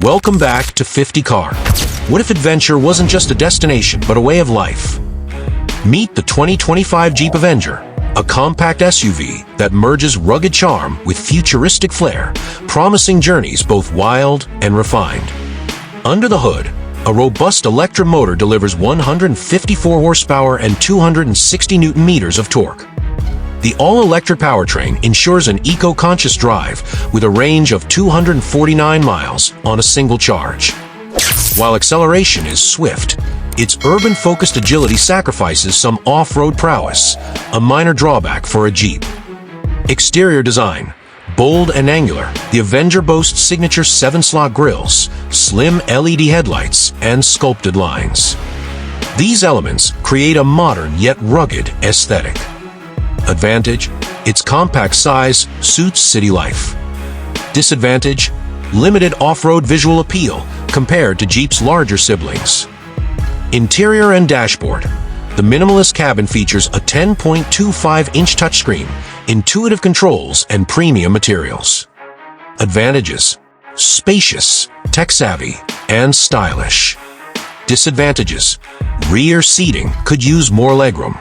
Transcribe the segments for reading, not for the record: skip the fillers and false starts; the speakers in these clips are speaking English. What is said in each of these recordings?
Welcome back to 50 Car. What if adventure wasn't just a destination, but a way of life? Meet the 2025 Jeep Avenger, a compact SUV that merges rugged charm with futuristic flair, promising journeys both wild and refined. Under the hood, a robust electric motor delivers 154 horsepower and 260 Nm of torque. The all-electric powertrain ensures an eco-conscious drive with a range of 249 miles on a single charge. While acceleration is swift, its urban-focused agility sacrifices some off-road prowess, a minor drawback for a Jeep. Exterior design. Bold and angular, the Avenger boasts signature 7-slot grills, slim LED headlights, and sculpted lines. These elements create a modern yet rugged aesthetic. Advantage: its compact size suits city life. Disadvantage: limited off-road visual appeal compared to Jeep's larger siblings. Interior and dashboard. The minimalist cabin features a 10.25-inch touchscreen, intuitive controls, and premium materials. Advantages: spacious, tech-savvy, and stylish. Disadvantages: rear seating could use more legroom.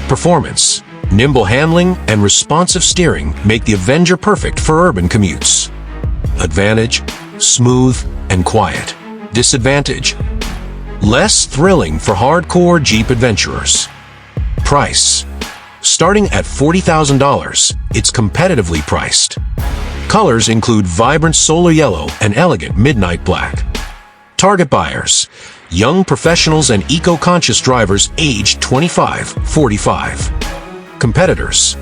Performance: nimble handling and responsive steering make the Avenger perfect for urban commutes. Advantage: smooth and quiet. Disadvantage: less thrilling for hardcore Jeep adventurers. Price: starting at $40,000, it's competitively priced. Colors include vibrant solar yellow and elegant midnight black. Target buyers: young professionals and eco-conscious drivers aged 25-45. Competitors: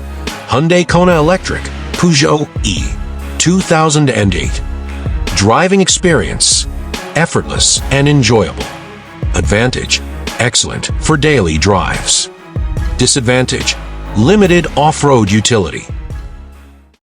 Hyundai Kona Electric, Peugeot E, 2008. Driving experience: effortless and enjoyable. Advantage: excellent for daily drives. Disadvantage: limited off-road utility.